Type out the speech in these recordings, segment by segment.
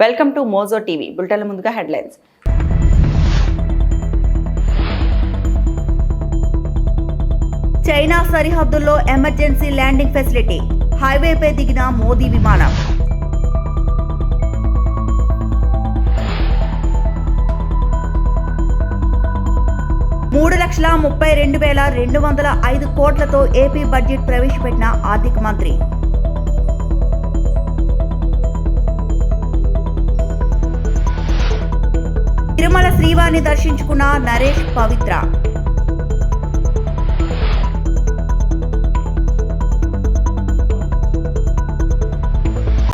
Welcome to Mojo TV. బులెటిన్ల ముందుగా headlines. China సరిహద్దుల్లో ఎమర్జెన్సీ ల్యాండింగ్ ఫెసిలిటీ, హైవేపై దిగిన మోదీ విమానం. ₹3,32,205 కోట్లతో ఏపీ బడ్జెట్ ప్రవేశపెట్టిన ఆర్థిక మంత్రి. తిరుమల శ్రీవారిని దర్శించుకున్న నరేష్ పవిత్ర.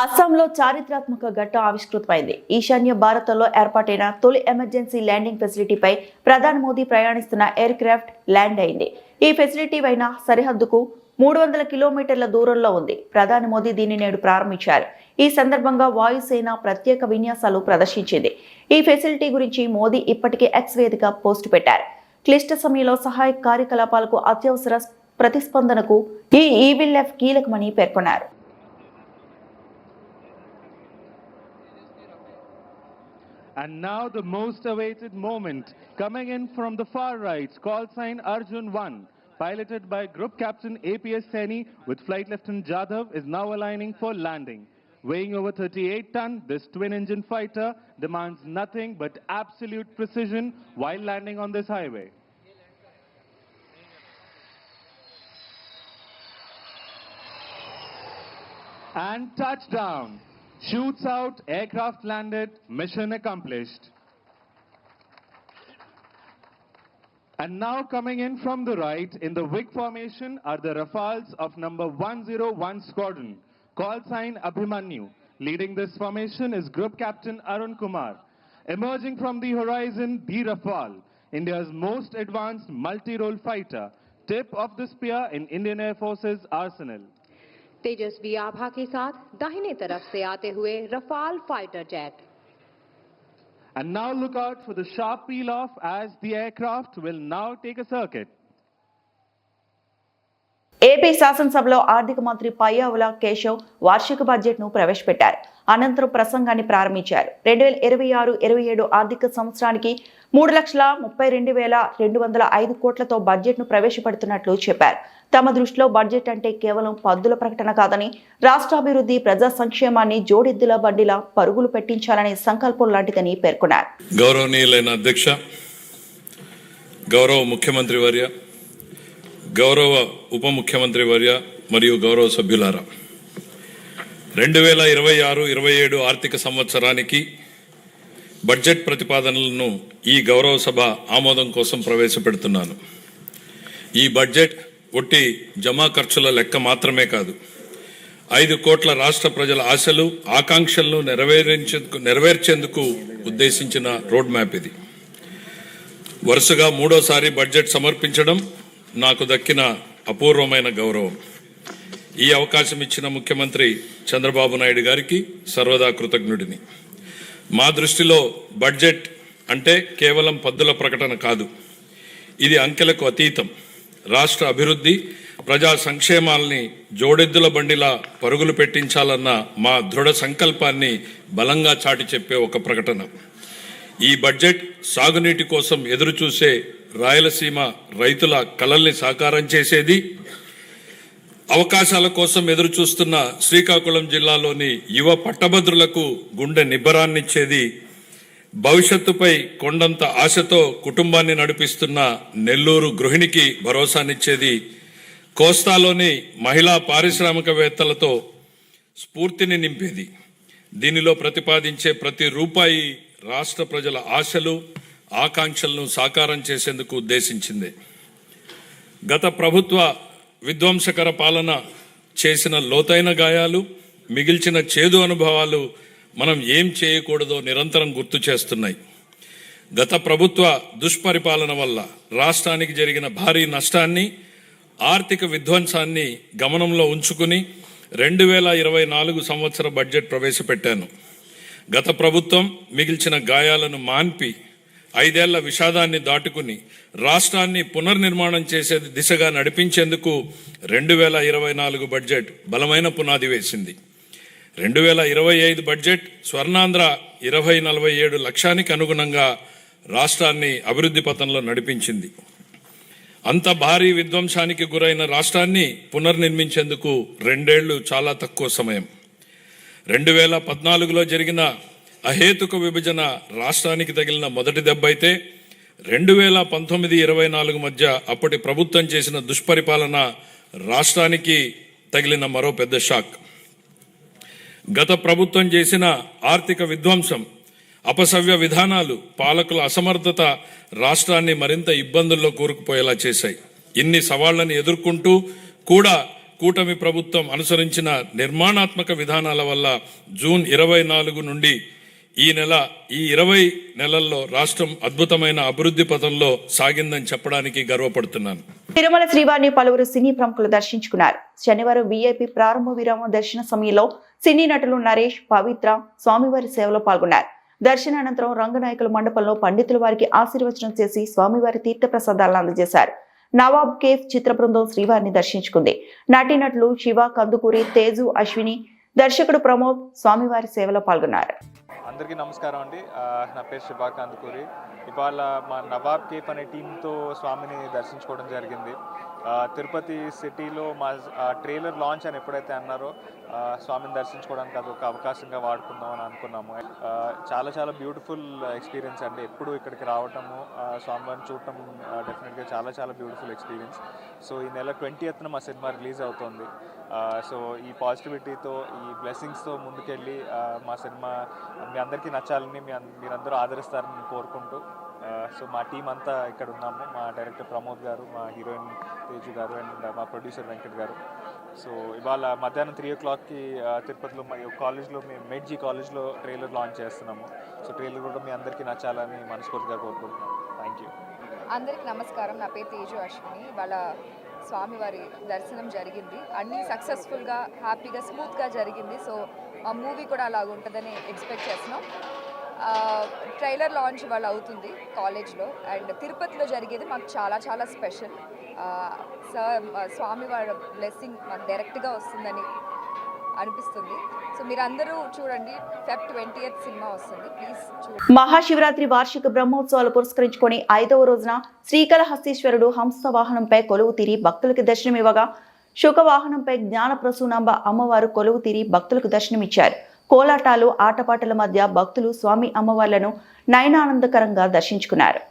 అస్సాంలో చారిత్రాత్మక ఘట్టం ఆవిష్కృతమైంది. ఈశాన్య భారత్లో ఏర్పాటైన తొలి ఎమర్జెన్సీ ల్యాండింగ్ ఫెసిలిటీపై ప్రధాని మోదీ ప్రయాణిస్తున్న ఎయిర్ క్రాఫ్ట్ ల్యాండ్ అయింది. ఈ ఫెసిలిటీ పైన సరిహద్దుకు 300 కిలోమీటర్ల దూరంలో ఉంది. ప్రధాని మోదీ దీన్ని నేడు ప్రారంభించారు. ఈ సందర్భంగా వాయుసేన ప్రత్యేక విన్యాసాలు ప్రదర్శించింది. ఈ ఫెసిలిటీ గురించి మోదీ ఇప్పటికే ఎక్స్ వేదిక పోస్టు పెట్టారు. క్లిష్ట సమయంలో సహాయక కార్యకలాపాలకు అత్యవసర ప్రతిస్పందనకు ఈ ఈవిల్ఎఫ్ కీలకమని పేర్కొన్నారు. And now the most awaited moment, coming in from the far right, call sign Arjun 1, piloted by Group Captain APS Saini with Flight Lieutenant Jadhav, is now aligning for landing. Weighing over 38 tons, this twin-engine fighter demands nothing but absolute precision while landing on this highway. And touchdown. Shoots out, aircraft landed, mission accomplished. And now coming in from the right, in the WIG formation are the Rafales of number 101 Squadron. Call sign Abhimanyu. Leading this formation is Group Captain Arun Kumar. Emerging from the horizon, the Rafale, India's most advanced multi-role fighter, tip of the spear in Indian Air Force's arsenal. तेजस्वी आभा के साथ दाहिने तरफ से आते हुए Rafale fighter jet. And now look out for the sharp peel off as the aircraft will now take a circuit. AP శాసనసభలో ఆర్థిక మంత్రి పయ్యావుల కేశవ్ వార్షిక బడ్జెట్ను ప్రవేశపెట్టారు. అనంతరం ప్రసంగాన్ని ప్రారంభించారు. 2026-27 ఆర్థిక సంవత్సరానికి 3,32,205 కోట్లతో బడ్జెట్ను ప్రవేశపెడుతున్నట్లు చెప్పారు. తమ దృష్టిలో బడ్జెట్ అంటే కేవలం పద్దుల ప్రకటన కాదని, రాష్ట్రాభివృద్ధి, ప్రజా సంక్షేమాన్ని జోడెద్దుల బండిలా పరుగులు పెట్టించాలనే సంకల్పం లాంటిదని పేర్కొన్నారు. గౌరవనీయులైన అధ్యక్ష, గౌరవ ముఖ్యమంత్రి వర్య, గౌరవ ఉప ముఖ్యమంత్రి వర్య మరియు గౌరవ సభ్యులారా, 2026-27 ఆర్థిక సంవత్సరానికి బడ్జెట్ ప్రతిపాదనలను ఈ గౌరవ సభ ఆమోదం కోసం ప్రవేశపెడుతున్నాను. ఈ బడ్జెట్ ఒట్టి జమా ఖర్చుల లెక్క మాత్రమే కాదు, 5 కోట్ల రాష్ట్ర ప్రజల ఆశలు, ఆకాంక్షలను నెరవేర్చేందుకు ఉద్దేశించిన రోడ్ మ్యాప్ ఇది. వరుసగా 3వసారి బడ్జెట్ సమర్పించడం నాకు దక్కిన అపూర్వమైన గౌరవం. ఈ అవకాశం ఇచ్చిన ముఖ్యమంత్రి చంద్రబాబు నాయుడు గారికి సర్వదా కృతజ్ఞుడిని. మా దృష్టిలో బడ్జెట్ అంటే కేవలం పద్దుల ప్రకటన కాదు, ఇది అంకెలకు అతీతం. రాష్ట్ర అభివృద్ధి, ప్రజా సంక్షేమాల్ని జోడెద్దుల బండిలా పరుగులు పెట్టించాలన్న మా దృఢ సంకల్పాన్ని బలంగా చాటి చెప్పే ఒక ప్రకటన. ఈ బడ్జెట్ సాగునీటి కోసం ఎదురుచూసే రాయలసీమ రైతుల కలల్ని సాకారం చేసేది, అవకాశాల కోసం ఎదురుచూస్తున్న శ్రీకాకుళం జిల్లాలోని యువ పట్టభద్రులకు గుండె నిబ్బరాన్నిచ్చేది, భవిష్యత్తుపై కొండంత ఆశతో కుటుంబాన్ని నడిపిస్తున్న నెల్లూరు గృహిణికి భరోసానిచ్చేది, కోస్తాలోని మహిళా పారిశ్రామికవేత్తలతో స్ఫూర్తిని నింపేది. దీనిలో ప్రతిపాదించే ప్రతి రూపాయి రాష్ట్ర ప్రజల ఆశలు, ఆకాంక్షలను సాకారం చేసేందుకు ఉద్దేశించింది. గత ప్రభుత్వ విధ్వంసకర పాలన చేసిన లోతైన గాయాలు, మిగిల్చిన చేదు అనుభవాలు మనం ఏం చేయకూడదో నిరంతరం గుర్తు చేస్తున్నాయి. గత ప్రభుత్వ దుష్పరిపాలన వల్ల రాష్ట్రానికి జరిగిన భారీ నష్టాన్ని, ఆర్థిక విధ్వంసాన్ని గమనంలో ఉంచుకుని 2024 సంవత్సర బడ్జెట్ ప్రవేశపెట్టాను. గత ప్రభుత్వం మిగిల్చిన గాయాలను మాన్పి 5 ఏళ్ల విషాదాన్ని దాటుకుని రాష్ట్రాన్ని పునర్నిర్మాణం చేసే దిశగా నడిపించేందుకు 2024 బడ్జెట్ బలమైన పునాది వేసింది. 2025 బడ్జెట్ స్వర్ణాంధ్ర 2047 లక్ష్యానికి అనుగుణంగా రాష్ట్రాన్ని అభివృద్ధి పథంలో నడిపించింది. అంత భారీ విధ్వంసానికి గురైన రాష్ట్రాన్ని పునర్నిర్మించేందుకు 2 ఏళ్లు చాలా తక్కువ సమయం. 2014లో జరిగిన అహేతుక విభజన రాష్ట్రానికి తగిలిన మొదటి దెబ్బ అయితే 2019-24 మధ్య అప్పటి ప్రభుత్వం చేసిన దుష్పరిపాలన రాష్ట్రానికి తగిలిన మరో పెద్ద షాక్. గత ప్రభుత్వం చేసిన ఆర్థిక విధ్వంసం, అపసవ్య విధానాలు, పాలకుల అసమర్థత రాష్ట్రాన్ని మరింత ఇబ్బందుల్లో కూరుకుపోయేలా చేశాయి. ఇన్ని సవాళ్లను ఎదుర్కొంటూ కూడా కూటమి ప్రభుత్వం అనుసరించిన నిర్మాణాత్మక విధానాల వల్ల జూన్ 24 నుండి ఈ 20 నెలల్లో రాష్ట్రం అద్భుతమైన అభివృద్ధి పథంలో సాగిందని చెప్పడానికి గర్వపడుతున్నాను. తిరుమల శ్రీవారిని పలువురు సినీ ప్రముఖులు దర్శించుకున్నారు. శనివారం వీఐపీ ప్రారంభ విరామ దర్శన సమయంలో సినీ నటులు నరేష్, పవిత్ర స్వామివారి సేవలో పాల్గొన్నారు. దర్శనానంతరం రంగనాయకుల మండపంలో పండితులు వారికి ఆశీర్వచనం చేసి స్వామివారి తీర్థ ప్రసాదాలను అందజేశారు. నవాబ్ కేఫ్ చిత్ర బృందం శ్రీవారిని దర్శించుకుంది. నటీనటులు శివ, కందుకూరి, తేజు, అశ్విని, దర్శకుడు ప్రమోద్ స్వామివారి సేవలో పాల్గొన్నారు. అందరికీ నమస్కారం అండి. నా పేరు శివ కందుకూరి. ఇవాళ మా నవాబ్ కేఫ్ అనే టీంతో స్వామిని దర్శించుకోవడం జరిగింది. తిరుపతి సిటీలో మా ట్రైలర్ లాంచ్ అని ఎప్పుడైతే అన్నారో స్వామిని దర్శించుకోవడానికి అది ఒక అవకాశంగా వాడుకుందాం అని అనుకున్నాము. చాలా చాలా బ్యూటిఫుల్ ఎక్స్పీరియన్స్ అండి. ఎప్పుడు ఇక్కడికి రావటము, స్వామివారిని చూడటం డెఫినెట్గా చాలా చాలా బ్యూటిఫుల్ ఎక్స్పీరియన్స్. సో ఈ నెల 20th మా సినిమా రిలీజ్ అవుతుంది. సో ఈ పాజిటివిటీతో, ఈ బ్లెస్సింగ్స్తో ముందుకెళ్ళి మా సినిమా మీ అందరికీ నచ్చాలని, మీరందరూ ఆదరిస్తారని కోరుకుంటూ సో మా టీం అంతా ఇక్కడ ఉన్నాము. మా డైరెక్టర్ ప్రమోద్ గారు, మా హీరోయిన్ తేజు గారు అండ్ మా ప్రొడ్యూసర్ వెంకట్ గారు. సో ఇవాళ మధ్యాహ్నం 3 o'clockకి తిరుపతిలో మా కాలేజ్లో, మేము మెడ్జీ కాలేజ్లో ట్రైలర్ లాంచ్ చేస్తున్నాము. సో ట్రైలర్ కూడా మీ అందరికీ నచ్చాలని మనస్ఫూర్తిగా కోరుకుంటున్నాను. Thank you. అందరికి నమస్కారం. నా పేరు తేజు అశ్విని. వాళ్ళ స్వామివారి దర్శనం జరిగింది. అన్నీ సక్సెస్ఫుల్గా, హ్యాపీగా, స్మూత్గా జరిగింది. సో మా మూవీ కూడా అలాగ ఉంటుందని ఎక్స్పెక్ట్ చేస్తున్నాం. ట్రైలర్ లాంచ్ ఇవాళ అవుతుంది కాలేజ్లో. అండ్ తిరుపతిలో జరిగేది మాకు చాలా చాలా స్పెషల్. స్వామివారి బ్లెస్సింగ్ మాకు డైరెక్ట్గా వస్తుందని అనిపిస్తుంది. సో మీరందరూ చూడండి. Feb 20th సినిమా వస్తుంది. ప్లీజ్ చూడండి. మహాశివరాత్రి వార్షిక బ్రహ్మోత్సవాలు పురస్కరించుకొని 5వ రోజున శ్రీకాళహస్తీశ్వరుడు హంస వాహనంపై కొలువు తీరి భక్తులకు దర్శనమివ్వగా, శుకవాహనంపై జ్ఞాన ప్రసూనాంబ అమ్మవారు కొలువు తీరి భక్తులకు దర్శనమిచ్చారు. కోలాటాలు, ఆటపాటల మధ్య భక్తులు స్వామి అమ్మవార్లను నయనానందకరంగా దర్శించుకున్నారు.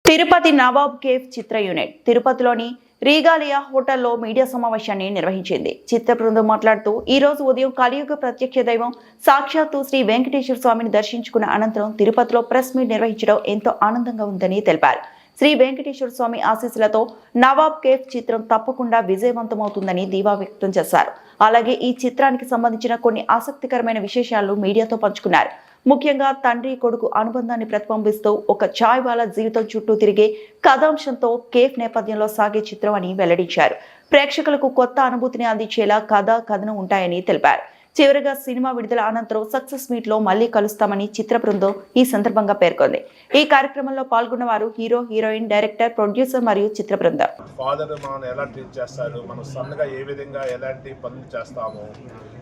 తిరుపతి నవాబ్ కేఫ్ చిత్ర యూనిట్ తిరుపతిలోని రీగాలియా హోటల్లో మీడియా సమావేశాన్ని నిర్వహించింది. చిత్ర బృందం మాట్లాడుతూ, ఈ రోజు ఉదయం కలియుగ ప్రత్యక్ష దైవం సాక్షాత్తు శ్రీ వెంకటేశ్వర స్వామిని దర్శించుకున్న అనంతరం తిరుపతిలో ప్రెస్ మీట్ నిర్వహించడం ఎంతో ఆనందంగా ఉందని తెలిపారు. శ్రీ వెంకటేశ్వర స్వామి ఆశీస్సులతో నవాబ్ కేఫ్ చిత్రం తప్పకుండా విజయవంతమవుతుందని ధీమా వ్యక్తం చేశారు. అలాగే ఈ చిత్రానికి సంబంధించిన కొన్ని ఆసక్తికరమైన విశేషాలను మీడియాతో పంచుకున్నారు. ముఖ్యంగా తండ్రి కొడుకు అనుబంధాన్ని ప్రతిబింబిస్తూ ఒక చాయ్ వాలా జీవితం చుట్టూ తిరిగే కథాంశంతో కేఫ్ నేపథ్యంలో సాగే చిత్రం అని వెల్లడించారు. ప్రేక్షకులకు కొత్త అనుభూతిని అందించేలా కథనం ఉంటాయని తెలిపారు. చివరిగా సినిమా విడుదల అనంతరం సక్సెస్ మీట్ లో మళ్లీ కలుస్తామని చిత్ర బృందం ఈ సందర్భంగా పేర్కొంది. ఈ కార్యక్రమంలో పాల్గొన్న వారు హీరో, హీరోయిన్, డైరెక్టర్, ప్రొడ్యూసర్ మరియు చిత్ర బృందం. ఫాదర్ మనం ఎలా ట్రీట్ చేస్తారు, మనం సన్నగా ఏ విధంగా ఎలాంటి పనులు చేస్తాము,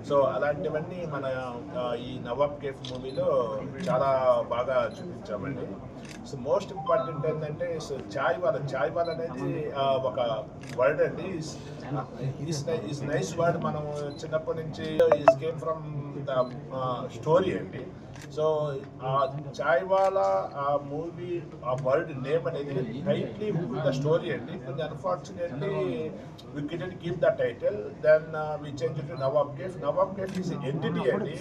సో అలాంటివన్నీ మన ఈ నవాబ్ కేఫ్ మూవీలో చాలా బాగా చూపించామండి. సో మోస్ట్ ఇంపార్టెంట్ ఏంటంటే చాయ్ వాల్ అనేది ఒక వర్డ్ అండి. Is nice word. మనం చిన్నప్పటి నుంచి కేమ్ ఫ్రమ్ ద స్టోరీ అండి. సో ఆ చాయ్ వాలా ఆ మూవీ ఆ వర్డ్ నేమ్ అనేది టైట్లీ ద స్టోరీ అండి. కొంచెం unfortunately we couldn't keep the title, then we change to Nawab cafe. Nawab cafe is entity అండి.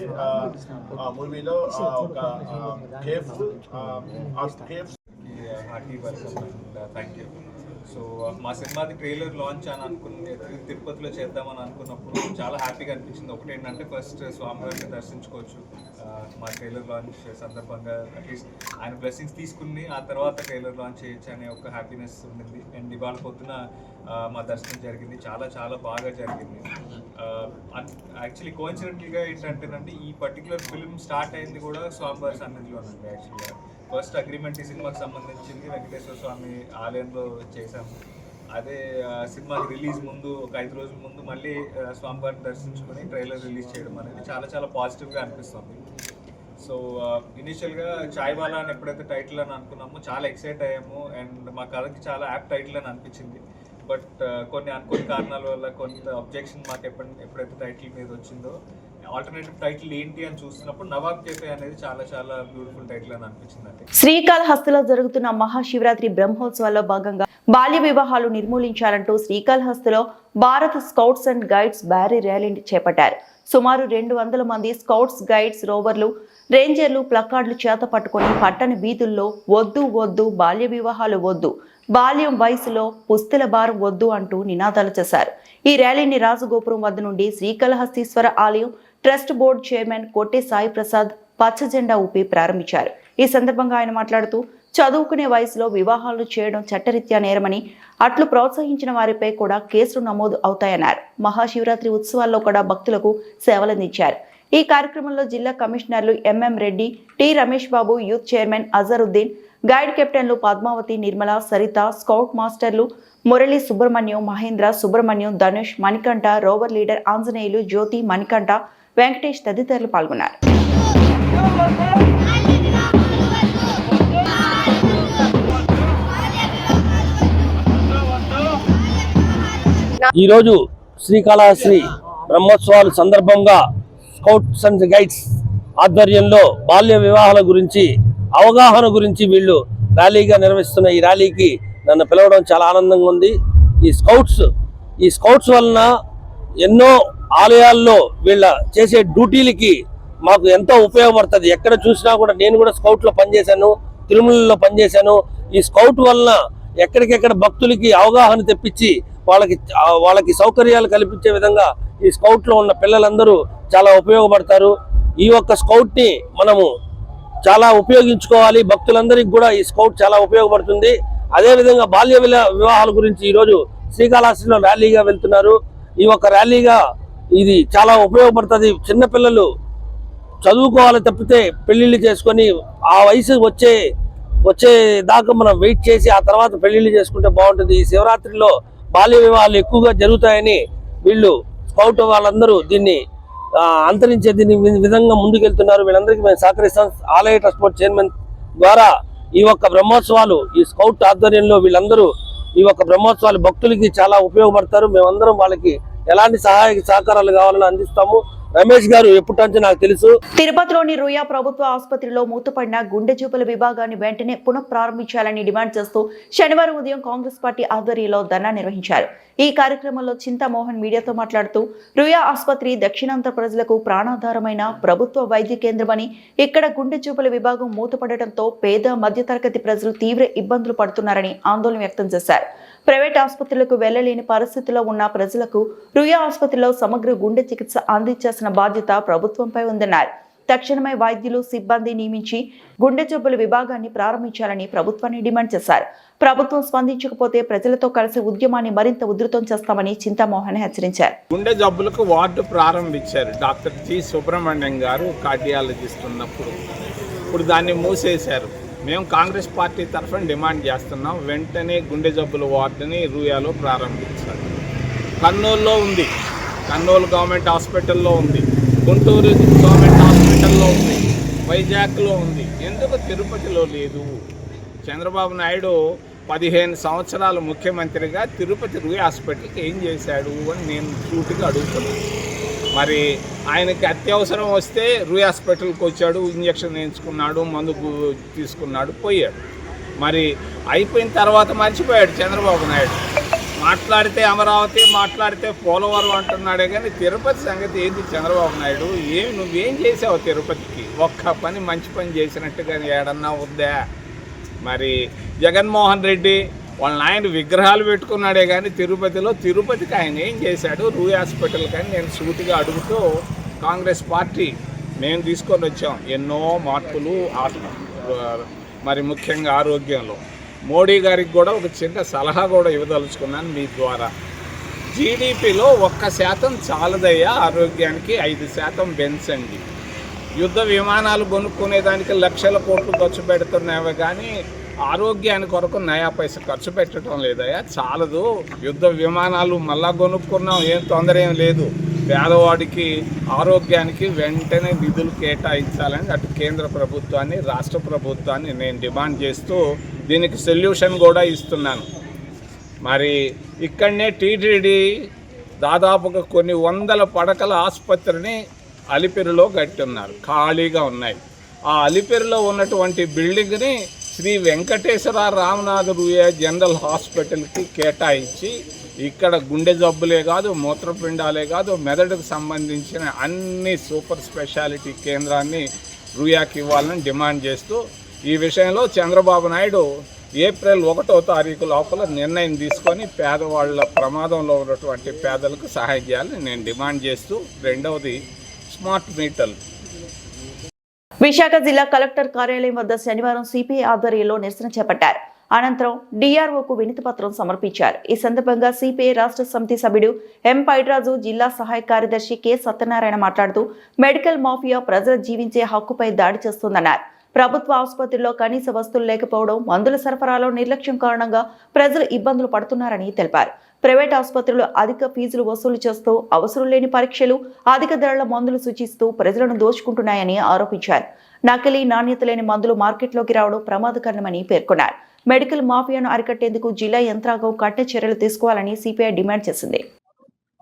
ఆ మూవీలో ఒక కేఫ్ ఆ cafe. Hearty welcome and thank you. So మా సినిమాది ట్రైలర్ లాంచ్ అని అనుకుని తిరుపతిలో చేద్దామని అనుకున్నప్పుడు చాలా హ్యాపీగా అనిపించింది. ఒకటి ఏంటంటే ఫస్ట్ స్వామివారిని దర్శించుకోవచ్చు మా ట్రైలర్ లాంచ్ సందర్భంగా, అట్లీస్ట్ ఆయన బ్లెస్సింగ్స్ తీసుకుని ఆ తర్వాత ట్రైలర్ లాంచ్ చేయొచ్చు అనే ఒక హ్యాపీనెస్ ఉండింది. అండ్ ఇవాళ పొద్దున మా దర్శనం జరిగింది, చాలా చాలా బాగా జరిగింది. యాక్చువల్లీ కోఇన్సిడెంటల్గా ఏంటంటేనండి, ఈ పర్టికులర్ ఫిల్మ్ స్టార్ట్ అయింది కూడా స్వామివారి సన్నిధిలోనండి. యాక్చువల్గా ఫస్ట్ అగ్రిమెంట్ ఈ సినిమాకి సంబంధించింది వెంకటేశ్వర స్వామి ఆలయంలో చేశాము. అదే సినిమాకి రిలీజ్ ముందు ఒక 5 రోజుల ముందు మళ్ళీ స్వామివారిని దర్శించుకొని ట్రైలర్ రిలీజ్ చేయడం అనేది చాలా చాలా పాజిటివ్గా అనిపిస్తుంది. సో ఇనిషియల్గా చాయ్ వాలా అని ఎప్పుడైతే టైటిల్ అని అనుకున్నామో చాలా ఎక్సైట్ అయ్యాము. అండ్ మా కథకి చాలా యాప్ టైటిల్ అని అనిపించింది. బట్ కొన్ని అనుకోని కారణాల వల్ల కొంత అబ్జెక్షన్ మాకు ఎప్పుడైతే టైటిల్ మీద వచ్చిందో, ఆల్టర్నేటివ్ టైటిల్ ఏంటి అని చూస్తున్నప్పుడు నవాబ్ కేఫే అనేది చాలా చాలా బ్యూటిఫుల్ టైటిల్ అని అనిపించిందండి. శ్రీకాళహస్తిలో జరుగుతున్న మహాశివరాత్రి బ్రహ్మోత్సవాల్లో భాగంగా బాల్య వివాహాలు నిర్మూలించాలంటూ శ్రీకాళహస్తిలో భారత్ స్కౌట్స్ అండ్ గైడ్స్ భారీ ర్యాలీని చేపట్టారు. సుమారు 200 మంది స్కౌట్స్, గైడ్స్, రోవర్లు, రేంజర్లు ప్లకార్డులు చేత పట్టుకుని పట్టణ వీధుల్లో వద్దు వద్దు బాల్య వివాహాలు వద్దు, బాల్యం వయసులో పుస్తెల భారం వద్దు అంటూ నినాదాలు చేశారు. ఈ ర్యాలీని రాజగోపురం వద్ద నుండి శ్రీకాళహస్తీశ్వర ఆలయం ట్రస్ట్ బోర్డు చైర్మన్ కొట్టే సాయి ప్రసాద్ పచ్చ జెండా ఊపి ప్రారంభించారు. ఈ సందర్భంగా ఆయన మాట్లాడుతూ, చదువుకునే వయసులో వివాహాలు చేయడం చట్టరీత్యా నేరమని, అట్లు ప్రోత్సహించిన వారిపై కూడా కేసులు నమోదు అవుతాయన్నారు. మహాశివరాత్రి ఉత్సవాల్లో కూడా భక్తులకు సేవలందించారు. ఈ కార్యక్రమంలో జిల్లా కమిషనర్లు MM Reddy, T Ramesh Babu, youth chairman Azharuddin, guide కెప్టెన్లు పద్మావతి, నిర్మల, సరిత, స్కౌట్ మాస్టర్లు మురళి, సుబ్రహ్మణ్యం, మహేంద్ర, సుబ్రహ్మణ్యం, ధనుష్, మణికంఠ, రోవర్ లీడర్ ఆంజనేయులు, జ్యోతి, మణికంఠ, వెంకటేష్ తదితరులు పాల్గొన్నారు. ఈరోజు శ్రీకాళహస్తి బ్రహ్మోత్సవాల సందర్భంగా స్కౌట్స్ అండ్ గైడ్స్ ఆధ్వర్యంలో బాల్య వివాహాల గురించి అవగాహన గురించి వీళ్ళు ర్యాలీగా నిర్వహిస్తున్న ఈ ర్యాలీకి నన్ను పిలవడం చాలా ఆనందంగా ఉంది. ఈ స్కౌట్స్ వలన ఎన్నో ఆలయాల్లో వీళ్ళ చేసే డ్యూటీలకి మాకు ఎంతో ఉపయోగపడుతుంది. ఎక్కడ చూసినా కూడా, నేను కూడా స్కౌట్లో పనిచేశాను, తిరుమలలో పనిచేశాను. ఈ స్కౌట్ వలన ఎక్కడికెక్కడ భక్తులకి అవగాహన తెప్పించి వాళ్ళకి సౌకర్యాలు కల్పించే విధంగా ఈ స్కౌట్లో ఉన్న పిల్లలందరూ చాలా ఉపయోగపడతారు. ఈ ఒక్క స్కౌట్ని మనము చాలా ఉపయోగించుకోవాలి. భక్తులందరికీ కూడా ఈ స్కౌట్ చాలా ఉపయోగపడుతుంది. అదేవిధంగా బాల్య వివాహాల గురించి ఈరోజు శ్రీకాళహస్తిలో ర్యాలీగా వెళ్తున్నారు. ఈ ఒక్క ర్యాలీగా ఇది చాలా ఉపయోగపడుతుంది. చిన్నపిల్లలు చదువుకోవాలి తప్పితే పెళ్లిళ్ళు చేసుకొని ఆ వయసు వచ్చే దాకా మనం వెయిట్ చేసి ఆ తర్వాత పెళ్లిళ్ళు చేసుకుంటే బాగుంటుంది. ఈ శివరాత్రిలో బాల్య వివాహాలు ఎక్కువగా జరుగుతాయని వీళ్ళు స్కౌట్ వాళ్ళందరూ దీన్ని అంతరించే విధంగా ముందుకెళ్తున్నారు. వీళ్ళందరికీ మేము సహకరిస్తాం. ఆలయ ట్రస్ట్ బోర్డు చైర్మన్ ద్వారా ఈ ఒక్క బ్రహ్మోత్సవాలు, ఈ స్కౌట్ ఆధ్వర్యంలో వీళ్ళందరూ ఈ ఒక్క బ్రహ్మోత్సవాలు భక్తులకి చాలా ఉపయోగపడతారు. మేమందరం వాళ్ళకి ఎలాంటి సహకారాలు కావాలని అందిస్తాము. రమేష్ గారు ఎప్పుడంటే నాకు తెలుసు. తిరుపతిలోని రుయా ప్రభుత్వ ఆసుపత్రిలో మూతపడిన గుండె జబ్బుల విభాగాన్ని వెంటనే పునఃప్రారంభించాలని డిమాండ్ చేస్తూ శనివారం ఉదయం కాంగ్రెస్ పార్టీ ఆధ్వర్యంలో ధర్నా నిర్వహించారు. ఈ కార్యక్రమంలో చింతామోహన్ మీడియాతో మాట్లాడుతూ, రుయా ఆసుపత్రి దక్షిణాంధ్ర ప్రజలకు ప్రాణాధారమైన ప్రభుత్వ వైద్య కేంద్రమని, ఇక్కడ గుండె జబ్బుల విభాగం మూతపడటంతో పేద మధ్యతరగతి ప్రజలు తీవ్ర ఇబ్బందులు పడుతున్నారని ఆందోళన వ్యక్తం చేశారు. ప్రైవేట్ ఆసుపత్రులకు వెళ్లలేని పరిస్థితిలో ఉన్న ప్రజలకు రుయా ఆసుపత్రిలో సమగ్ర గుండె చికిత్స అందించాల్సిన బాధ్యత ప్రభుత్వంపై ఉందన్నారు. తక్షణమే వైద్యులు, సిబ్బంది నియమించి గుండె జబ్బుల విభాగాన్ని ప్రారంభించాలని ప్రభుత్వాన్ని డిమాండ్ చేశారు. ప్రభుత్వం స్పందించకపోతే ప్రజలతో కలిసి ఉద్యమాన్ని మరింత ఉధృతం చేస్తామని చింతామోహన్ హెచ్చరించారు. గుండె జబ్బులకు వార్డు ప్రారంభించారు డాక్టర్ జి సుబ్రహ్మణ్యం గారు కార్డియాలజిస్ట్ ఉన్నప్పుడు. ఇప్పుడు దాన్ని మూసేశారు. మేము కాంగ్రెస్ పార్టీ తరఫున డిమాండ్ చేస్తున్నాం, వెంటనే గుండె జబ్బుల వార్డుని రూయాలో ప్రారంభించాలి. కర్నూలులో ఉంది, కర్నూలు గవర్నమెంట్ హాస్పిటల్లో ఉంది, గుంటూరు గవర్నమెంట్ హాస్పిటల్లో ఉంది, వైజాగ్లో ఉంది. ఎందుకు తిరుపతిలో లేదు? చంద్రబాబు నాయుడు 15 సంవత్సరాలు ముఖ్యమంత్రిగా తిరుపతి రూయా హాస్పిటల్కి ఏం చేశాడు అని నేను సూటిగా అడుగుతున్నాను. మరి ఆయనకి అత్యవసరం వస్తే రూయ్ హాస్పిటల్కి వచ్చాడు, ఇంజక్షన్ వేయించుకున్నాడు, మందు తీసుకున్నాడు, పోయాడు. మరి అయిపోయిన తర్వాత మర్చిపోయాడు చంద్రబాబు నాయుడు. మాట్లాడితే అమరావతి, మాట్లాడితే పోలవరం అంటున్నాడే కానీ తిరుపతి సంగతి ఏంటి చంద్రబాబు నాయుడు? నువ్వేం చేసావు తిరుపతికి? ఒక్క పని మంచి పని చేసినట్టుగా ఏడన్నా ఉందా? మరి జగన్మోహన్ రెడ్డి వాళ్ళ నాయన విగ్రహాలు పెట్టుకున్నాడే కానీ తిరుపతికి ఆయన ఏం చేశాడు? రూయ్ హాస్పిటల్ కానీ నేను సూటిగా అడుగుతూ కాంగ్రెస్ పార్టీ మేము తీసుకొని వచ్చాం ఎన్నో మార్పులు, మరి ముఖ్యంగా ఆరోగ్యంలో. మోడీ గారికి కూడా ఒక చిన్న సలహా కూడా ఇవ్వదలుచుకున్నాను మీ ద్వారా. జీడిపిలో 1% చాలదయ్యా, ఆరోగ్యానికి 5% పెంచండి. యుద్ధ విమానాలు కొనుక్కునేదానికి లక్షల కోట్లు ఖర్చు పెడుతున్నావే కానీ ఆరోగ్యానికి కొరకు నయా పైసా ఖర్చు పెట్టడం లేదయ్యా, చాలదు. యుద్ధ విమానాలు మళ్ళా కొనుక్కున్నాం, ఏం తొందర ఏం లేదు. పేదవాడికి ఆరోగ్యానికి వెంటనే నిధులు కేటాయించాలని అటు కేంద్ర ప్రభుత్వాన్ని, రాష్ట్ర ప్రభుత్వాన్ని నేను డిమాండ్ చేస్తూ దీనికి సొల్యూషన్ కూడా ఇస్తున్నాను. మరి ఇక్కడనే టీటీడీ దాదాపుగా కొన్ని వందల పడకల ఆసుపత్రిని అలిపిరిలో కట్టున్నారు, ఖాళీగా ఉన్నాయి. ఆ అలిపిరిలో ఉన్నటువంటి బిల్డింగ్ని శ్రీ వెంకటేశ్వర రామనాథ రూయ జనరల్ హాస్పిటల్కి కేటాయించి ఇక్కడ గుండె జబ్బులే కాదు, మూత్రపిండాలే కాదు, మెదడుకు సంబంధించిన అన్ని సూపర్ స్పెషాలిటీ కేంద్రాన్ని రూయాకి ఇవ్వాలని డిమాండ్ చేస్తూ ఈ విషయంలో చంద్రబాబు నాయుడు ఏప్రిల్ 1వ తారీఖు లోపల నిర్ణయం తీసుకొని పేదవాళ్ళ ప్రమాదంలో ఉన్నటువంటి పేదలకు సహాయం చేయాలని నేను డిమాండ్ చేస్తూ, రెండవది స్మార్ట్ మీటర్లు. విశాఖ జిల్లా కలెక్టర్ కార్యాలయం వద్ద శనివారం సిపిఐ ఆధ్వర్యంలో నిరసన చేపట్టారు. అనంతరం డిఆర్ఓకు వినతి పత్రం సమర్పించారు. ఈ సందర్భంగా సిపిఐ రాష్ట్ర సమితి సభ్యుడు ఎం పైడ్రాజు, జిల్లా సహాయ కార్యదర్శి కె సత్యనారాయణ మాట్లాడుతూ మెడికల్ మాఫియా ప్రజల జీవించే హక్కుపై దాడి చేస్తోందన్నారు. ప్రభుత్వ ఆసుపత్రుల్లో కనీస వస్తువులు లేకపోవడం, మందుల సరఫరాలో నిర్లక్ష్యం కారణంగా ప్రజలు ఇబ్బందులు పడుతున్నారని తెలిపారు. ప్రైవేట్ ఆసుపత్రులు అధిక ఫీజులు వసూలు చేస్తూ అవసరం లేని పరీక్షలు, అధిక ధరల మందులు సూచిస్తూ ప్రజలను దోచుకుంటున్నాయని ఆరోపించారు. నకిలీ, నాణ్యత లేని మందులు మార్కెట్లోకి రావడం ప్రమాదకరమని పేర్కొన్నారు. మెడికల్ మాఫియాను అరికట్టేందుకు జిల్లా యంత్రాంగం కఠిన చర్యలు తీసుకోవాలని సిపిఐ డిమాండ్ చేసింది.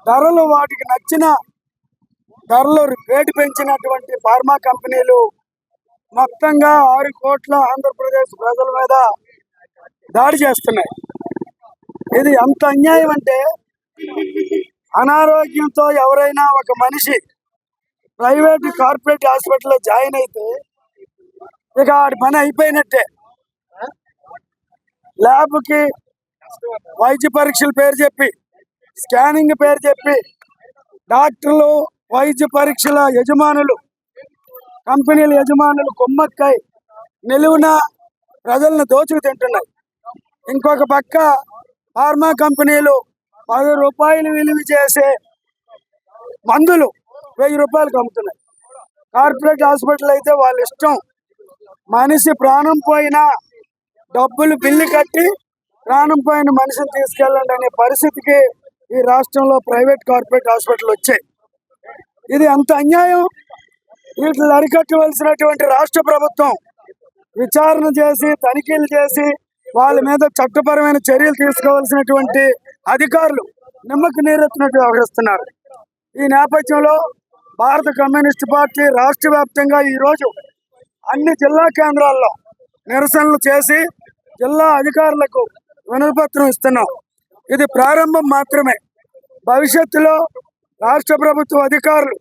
ధరలు వాటికి నచ్చిన ధరలు రేటు పెంచినటువంటి ఫార్మా కంపెనీలు మొత్తంగా 6 కోట్ల ఆంధ్రప్రదేశ్ ప్రజల మీద దాడి చేస్తున్నాయి. ఇది ఎంత అన్యాయం అంటే, అనారోగ్యంతో ఎవరైనా ఒక మనిషి ప్రైవేట్ కార్పొరేట్ హాస్పిటల్లో జాయిన్ అయితే ఇక ఆడి పని అయిపోయినట్టే. ల్యాబ్కి వైద్య పరీక్షల పేరు చెప్పి, స్కానింగ్ పేరు చెప్పి డాక్టర్లు, వైద్య పరీక్షల యజమానులు, కంపెనీల యజమానులు కొమ్మక్కై నిలువున ప్రజలను దోచుకు తింటున్నాయి. ఇంకొక పక్క ఫార్మా కంపెనీలు 10 రూపాయలు విలువ చేసే మందులు 1000 రూపాయలకు అమ్ముతున్నాయి. కార్పొరేట్ హాస్పిటల్ అయితే వాళ్ళ ఇష్టం, మనిషి ప్రాణం పోయినా డబ్బులు బిల్లు కట్టి ప్రాణం పోయిన మనిషిని తీసుకెళ్ళండి అనే పరిస్థితికి ఈ రాష్ట్రంలో ప్రైవేట్ కార్పొరేట్ హాస్పిటల్ వచ్చాయి. ఇది అంత అన్యాయం. వీటిని అరికట్టవలసినటువంటి రాష్ట్ర ప్రభుత్వం విచారణ చేసి, తనిఖీలు చేసి వాళ్ళ మీద చట్టపరమైన చర్యలు తీసుకోవాల్సినటువంటి అధికారులు నిమ్మకు నీరెత్తినట్టు వ్యవహరిస్తున్నారు. ఈ నేపథ్యంలో భారత కమ్యూనిస్టు పార్టీ రాష్ట్ర వ్యాప్తంగా ఈరోజు అన్ని జిల్లా కేంద్రాల్లో నిరసనలు చేసి జిల్లా అధికారులకు వినతిపత్రం ఇస్తున్నాం. ఇది ప్రారంభం మాత్రమే. భవిష్యత్తులో రాష్ట్ర ప్రభుత్వ అధికారులు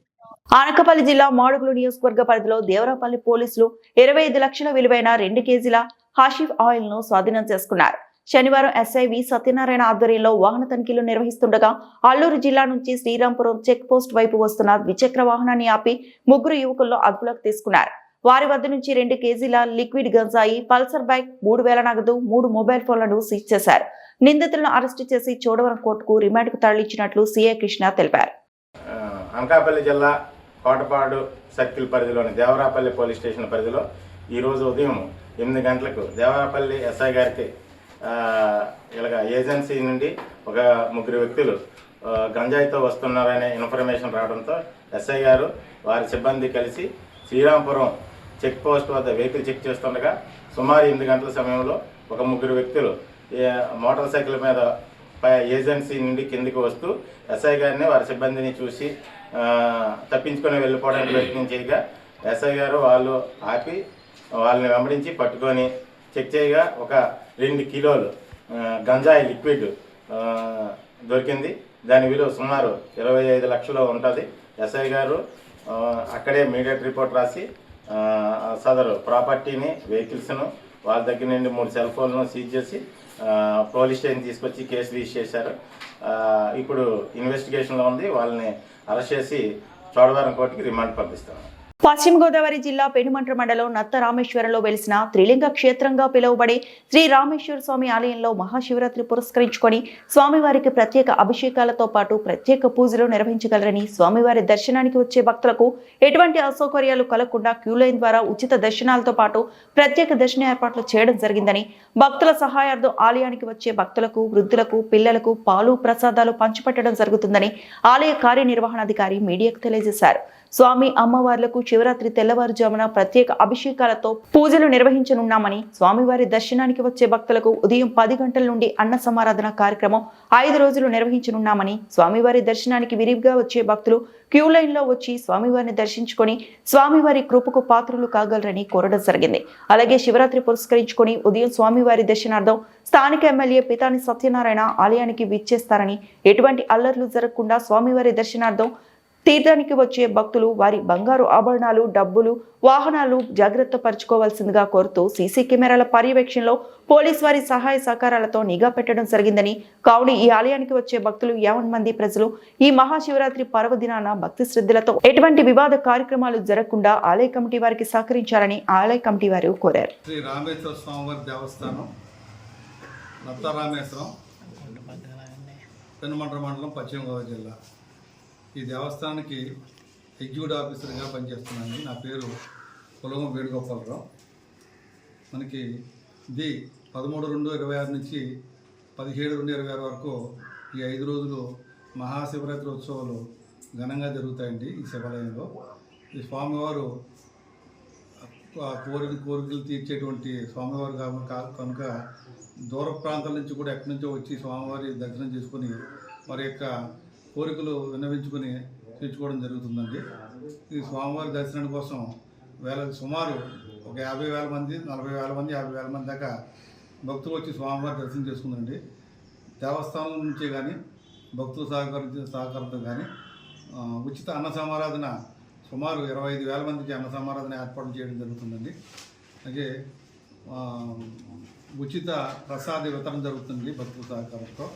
అనకాపల్లి జిల్లా మాడుగులు నియోజకవర్గ పరిధిలో దేవరాపల్లి పోలీసులు 25 లక్షల విలువైన 2 కేజీల హాషిఫ్ ఆయిల్ ను స్వాధీనం చేసుకున్నారు. శనివారం ఎస్ఐ వి సత్యనారాయణ ఆధ్వర్యంలో వాహన తనిఖీలు నిర్వహిస్తుండగా అల్లూరు జిల్లా నుంచి శ్రీరాంపురం చెక్ పోస్ట్ వైపు వస్తున్న ద్విచక్ర వాహనాన్ని ఆపి 3 యువకుల్లో అదుపులోకి తీసుకున్నారు. వారి వద్ద నుంచి 2 కేజీల లిక్విడ్ గంజాయి, పల్సర్ బైక్, 3000 నగదు, 3 మొబైల్ ఫోన్లను సీజ్ చేశారు. నిందితులను అరెస్టు చేసి చోడవరం కోర్టుకు రిమాండ్కు తరలించినట్లు సిఐ కృష్ణ తెలిపారు. అనకాపల్లి జిల్లా కోటపాడు సర్కిల్ పరిధిలోని దేవరాపల్లి పోలీస్ స్టేషన్ పరిధిలో ఈరోజు ఉదయం 8 గంటలకు దేవరాపల్లి ఎస్ఐ గారికి ఇలాగ ఏజెన్సీ నుండి ఒక 3 వ్యక్తులు గంజాయితో వస్తున్నారనే ఇన్ఫర్మేషన్ రావడంతో ఎస్ఐ గారు వారి సిబ్బంది కలిసి శ్రీరాంపురం చెక్ పోస్ట్ వద్ద వెహికల్ చెక్ చేస్తుండగా సుమారు 8 గంటల సమయంలో ఒక 3 వ్యక్తులు మోటార్ సైకిల్ మీద ఏజెన్సీ నుండి కిందికి వస్తూ ఎస్ఐ గారిని వారి సిబ్బందిని చూసి తప్పించుకొని వెళ్ళిపోవడానికి ప్రయత్నం చేయగా ఎస్ఐ గారు వాళ్ళు ఆపి వాళ్ళని వెంబడించి పట్టుకొని చెక్ చేయగా ఒక 2 కిలోలు గంజాయి లిక్విడ్ దొరికింది. దాని విలువ సుమారు 25 లక్షలు ఉంటుంది. ఎస్ఐ గారు అక్కడే ఇమీడియట్ రిపోర్ట్ రాసి సదరు ప్రాపర్టీని, వెహికల్స్ను, వాళ్ళ దగ్గర నుండి 3 సెల్ ఫోన్లను సీజ్ చేసి పోలీస్ స్టేషన్ తీసుకొచ్చి కేసు రిజిస్టర్ చేశారు. ఇప్పుడు ఇన్వెస్టిగేషన్లో ఉంది. వాళ్ళని అరెస్ట్ చేసి చోడవరం కోర్టుకి రిమాండ్ పంపిస్తాము. పశ్చిమ గోదావరి జిల్లా పెనుమంట్ర మండలం నత్త రామేశ్వరంలో వెలిసిన త్రిలింగ క్షేత్రంగా పిలువబడే శ్రీ రామేశ్వర స్వామి ఆలయంలో మహాశివరాత్రి పురస్కరించుకొని స్వామివారికి ప్రత్యేక అభిషేకాలతో పాటు ప్రత్యేక పూజలు నిర్వహించగలరని, స్వామివారి దర్శనానికి వచ్చే భక్తులకు ఎటువంటి అసౌకర్యాలు కలగకుండా క్యూ లైన్ ద్వారా ఉచిత దర్శనాలతో పాటు ప్రత్యేక దర్శన ఏర్పాట్లు చేయడం జరిగిందని, భక్తుల సహాయార్థం ఆలయానికి వచ్చే భక్తులకు, వృద్ధులకు, పిల్లలకు పాలు ప్రసాదాలు పంచిపెట్టడం జరుగుతుందని ఆలయ కార్యనిర్వహణాధికారి మీడియాకు తెలియజేశారు. స్వామి అమ్మవార్లకు శివరాత్రి తెల్లవారుజామున ప్రత్యేక అభిషేకాలతో పూజలు నిర్వహించనున్నామని, స్వామివారి దర్శనానికి వచ్చే భక్తులకు ఉదయం 10 గంటల నుండి అన్న సమారాధన కార్యక్రమం 5 రోజులు నిర్వహించనున్నామని, స్వామివారి దర్శనానికి విరివిగా వచ్చే భక్తులు క్యూ లైన్ లో వచ్చి స్వామివారిని దర్శించుకొని స్వామివారి కృపకు పాత్రులు కాగలరని కోరడం జరిగింది. అలాగే శివరాత్రి పురస్కరించుకొని ఉదయం స్వామివారి దర్శనార్థం స్థానిక ఎమ్మెల్యే పితాని సత్యనారాయణ ఆలయానికి విచ్చేస్తారని, ఎటువంటి అల్లర్లు జరగకుండా స్వామివారి దర్శనార్థం తీర్థానికి వచ్చే భక్తులు వారి బంగారు ఆభరణాలు, డబ్బులు, వాహనాలు జాగ్రత్త పరచుకోవాల్సిందిగా కోరుతూ సీసీ కెమెరాల పర్యవేక్షణలో పోలీస్ వారి సహాయ సహకారాలతో నిఘా పెట్టడం జరిగిందని, కావున ఈ ఆలయానికి వచ్చే భక్తులు 50 మంది ప్రజలు ఈ మహాశివరాత్రి పర్వదినాన భక్తి శ్రద్ధలతో ఎటువంటి వివాద కార్యక్రమాలు జరగకుండా ఆలయ కమిటీ వారికి సహకరించాలని ఆలయ కమిటీ వారు కోరారు. శ్రీ రామేశ్వర స్వామివారి దేవస్థానం నత్త రామేశ్వరం, పెనుమంట్ర మండలం, పశ్చిమ గోదావరి జిల్లా. ఈ దేవస్థానానికి ఎగ్జిక్యూటివ్ ఆఫీసర్గా పనిచేస్తున్నాను. నా పేరు కులగం వేణుగోపాలరావు. మనకి ఇది 13/2/26 నుంచి 17/2/26 వరకు ఈ 5 రోజులు మహాశివరాత్రి ఉత్సవాలు ఘనంగా జరుగుతాయండి. ఈ శివాలయంలో ఈ స్వామివారు కోరికలు తీర్చేటువంటి స్వామివారు కనుక దూర ప్రాంతాల నుంచి కూడా ఎక్కడి నుంచో వచ్చి స్వామివారి దర్శనం చేసుకుని వారి యొక్క కోరికలు విన్నవించుకొని తీర్చుకోవడం జరుగుతుందండి. ఈ స్వామివారి దర్శనం కోసం సుమారు ఒక 50,000 మంది, 40,000 మంది, 50,000 మంది దాకా భక్తులు వచ్చి స్వామివారి దర్శనం చేసుకుందండి. దేవస్థానం నుంచే కానీ భక్తులు సహకారంతో కానీ ఉచిత అన్న సమారాధన సుమారు 25,000 మందికి అన్న సమారాధన ఏర్పాటు చేయడం జరుగుతుందండి. అలాగే ఉచిత ప్రసాద వితరణ జరుగుతుంది భక్తుల సహకారంతో.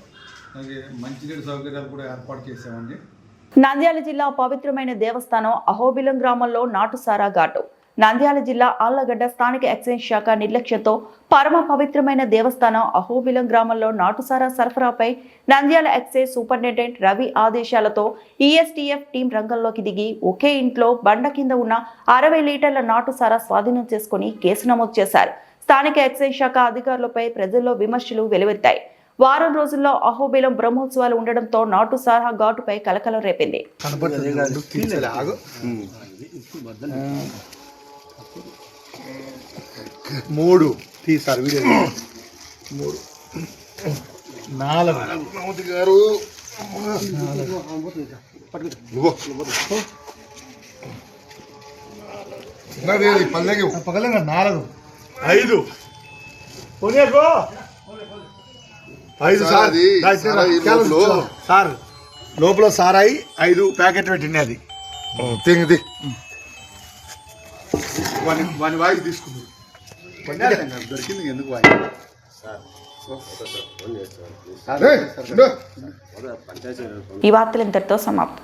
అలాగే మంచినీటి సౌకర్యాలు కూడా ఏర్పాటు చేశామండి. నంద్యాల జిల్లా పవిత్రమైన దేవస్థానం అహోబిలం గ్రామంలో నాటుసారా ఘాటు. నంద్యాల జిల్లా ఆళ్లగడ్డ స్థానిక ఎక్సైజ్ శాఖ నిర్లక్ష్యంతో పరమ పవిత్రమైన దేవస్థానం అహోబిలం గ్రామంలో నాటుసారా సరఫరాపై నంద్యాల ఎక్సైజ్ సూపరింటెండెంట్ రవి ఆదేశాలతో ఈఎస్టీఎఫ్ టీం రంగంలోకి దిగి ఒకే ఇంట్లో బండ కింద ఉన్న 60 లీటర్ల నాటుసారా స్వాధీనం చేసుకుని కేసు నమోదు చేశారు. స్థానిక ఎక్సైజ్ శాఖ అధికారులపై ప్రజల్లో విమర్శలు వెలువెత్తాయి. వారం రోజుల్లో అహోబిలం బ్రహ్మోత్సవాలు ఉండడంతో నాటుసారా ఘాటుపై కలకలం రేపింది. 3 తీసారు వీడియో 3 4 నమోదు గారు పగలంగా 4 5 సార్ లోపల సారాయి 5 ప్యాకెట్ పెట్టింది. అది తింగది వాని వాయిస్ తీసుకున్నారు. దొరికింది ఎందుకు వాయి ఈ వార్తలు ఇంతటితో సమాప్తం.